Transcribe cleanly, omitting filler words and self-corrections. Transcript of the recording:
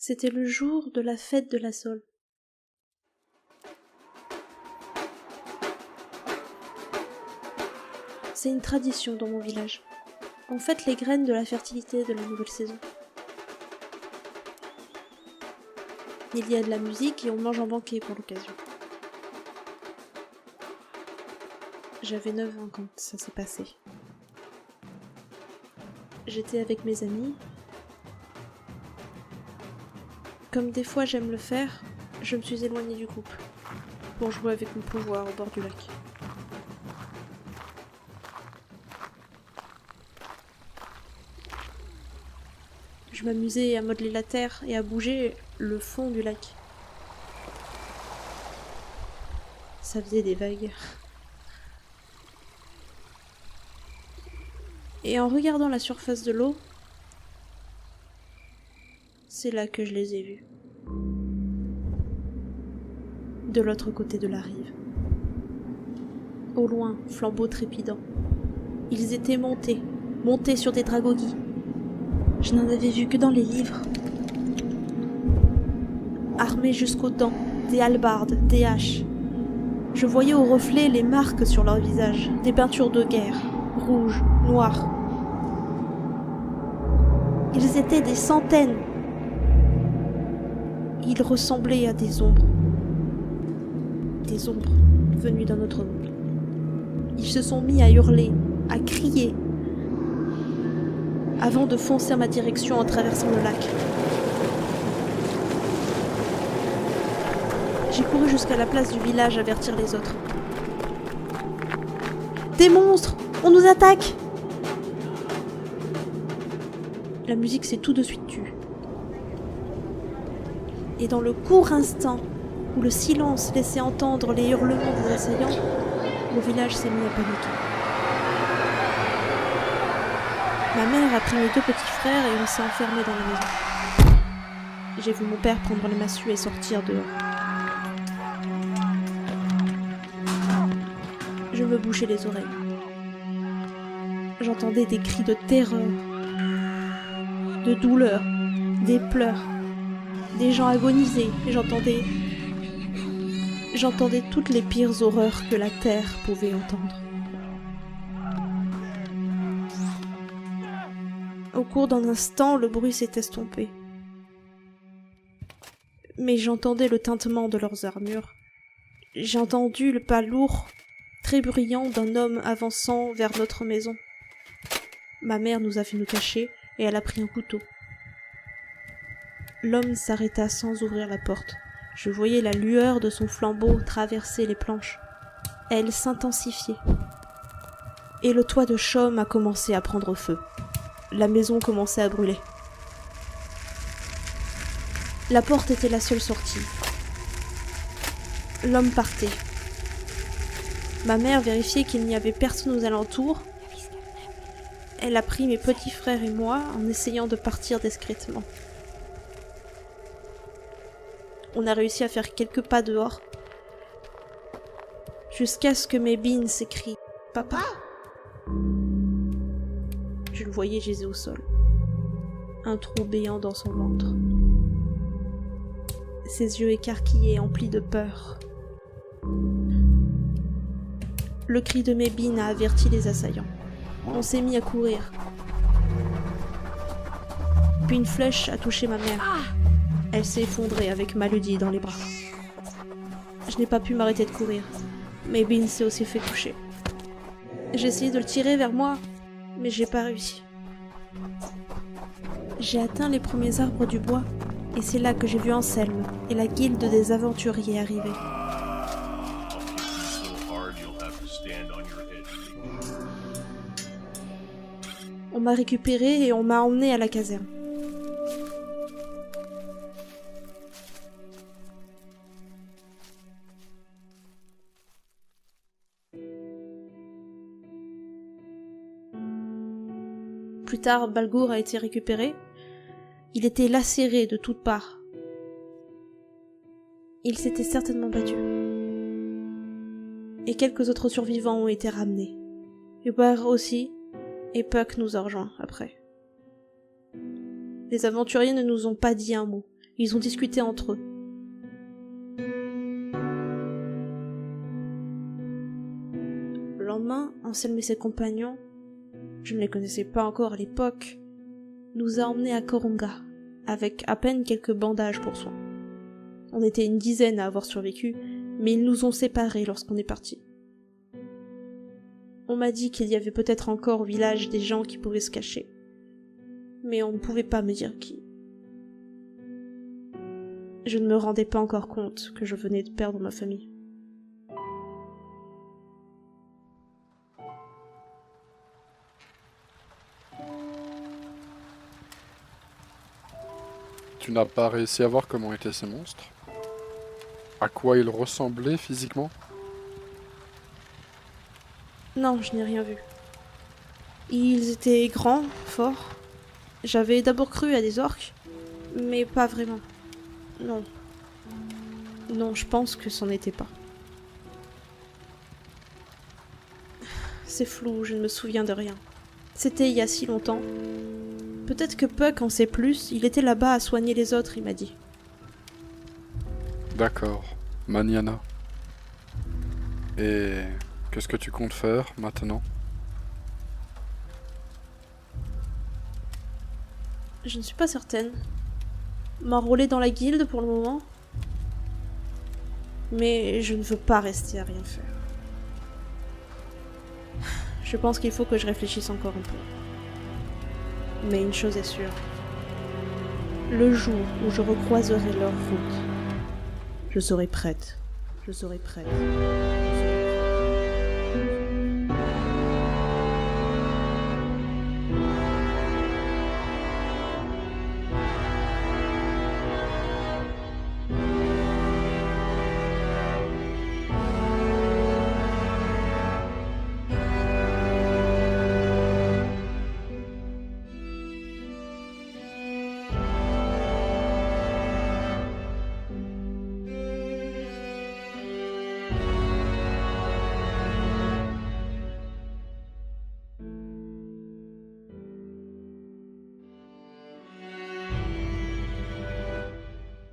C'était le jour de la fête de la Sole. C'est une tradition dans mon village. On fête les graines de la fertilité de la nouvelle saison. Il y a de la musique et on mange en banquet pour l'occasion. J'avais 9 ans quand ça s'est passé. J'étais avec mes amis. Comme des fois j'aime le faire, je me suis éloignée du groupe pour jouer avec mon pouvoir au bord du lac. Je m'amusais à modeler la terre et à bouger le fond du lac. Ça faisait des vagues. Et en regardant la surface de l'eau, c'est là que je les ai vus. De l'autre côté de la rive. Au loin, flambeaux trépidants. Ils étaient montés sur des dragoguis. Je n'en avais vu que dans les livres. Armés jusqu'aux dents, des hallebardes, des haches. Je voyais au reflet les marques sur leurs visages, des peintures de guerre, rouges, noires. Ils étaient des centaines. Ils ressemblaient à des ombres. Des ombres venues d'un autre monde. Ils se sont mis à hurler, à crier, avant de foncer à ma direction en traversant le lac. J'ai couru jusqu'à la place du village avertir les autres. Des monstres! On nous attaque! La musique s'est tout de suite tue. Et dans le court instant où le silence laissait entendre les hurlements des assaillants, le village s'est mis à paniquer. Ma mère a pris mes 2 petits frères et on s'est enfermés dans la maison. J'ai vu mon père prendre le massue et sortir dehors. Je me bouchais les oreilles. J'entendais des cris de terreur, de douleur, des pleurs, des gens agoniser, et j'entendais toutes les pires horreurs que la terre pouvait entendre. Au cours d'un instant, le bruit s'est estompé. Mais j'entendais le tintement de leurs armures. J'ai entendu le pas lourd, très bruyant d'un homme avançant vers notre maison. Ma mère nous a fait nous cacher et elle a pris un couteau. L'homme s'arrêta sans ouvrir la porte. Je voyais la lueur de son flambeau traverser les planches. Elle s'intensifiait. Et le toit de chaume a commencé à prendre feu. La maison commençait à brûler. La porte était la seule sortie. L'homme partait. Ma mère vérifiait qu'il n'y avait personne aux alentours. Elle a pris mes petits frères et moi en essayant de partir discrètement. On a réussi à faire quelques pas dehors, jusqu'à ce que Mébine s'écrie « Papa !» Je le voyais giser au sol, un trou béant dans son ventre. Ses yeux écarquillés, emplis de peur. Le cri de Mébine a averti les assaillants. On s'est mis à courir. Puis une flèche a touché ma mère. Elle s'est effondrée avec Maludi dans les bras. Je n'ai pas pu m'arrêter de courir. Mébine s'est aussi fait toucher. J'ai essayé de le tirer vers moi, mais j'ai pas réussi. J'ai atteint les premiers arbres du bois, et c'est là que j'ai vu Anselme et la guilde des aventuriers arriver. On m'a récupérée et on m'a emmenée à la caserne. Plus tard, Balgour a été récupéré. Il était lacéré de toutes parts. Il s'était certainement battu. Et quelques autres survivants ont été ramenés. Hubert aussi, et Puck nous a rejoints après. Les aventuriers ne nous ont pas dit un mot. Ils ont discuté entre eux. Le lendemain, Anselme et ses compagnons, je ne les connaissais pas encore à l'époque, nous a emmenés à Coronga, avec à peine quelques bandages pour soins. On était une dizaine à avoir survécu, mais ils nous ont séparés lorsqu'on est partis. On m'a dit qu'il y avait peut-être encore au village des gens qui pouvaient se cacher, mais on ne pouvait pas me dire qui. Je ne me rendais pas encore compte que je venais de perdre ma famille. Tu n'as pas réussi à voir comment étaient ces monstres? À quoi ils ressemblaient physiquement? Non, je n'ai rien vu. Ils étaient grands, forts. J'avais d'abord cru à des orques, mais pas vraiment. Non. Non, je pense que c'en était pas. C'est flou, je ne me souviens de rien. C'était il y a si longtemps. Peut-être que Puck en sait plus, il était là-bas à soigner les autres, il m'a dit. D'accord, Maniana. Et qu'est-ce que tu comptes faire maintenant? Je ne suis pas certaine. M'enrôler dans la guilde pour le moment. Mais je ne veux pas rester à rien faire. Je pense qu'il faut que je réfléchisse encore un peu. Mais une chose est sûre. Le jour où je recroiserai leur route, je serai prête. Je serai prête.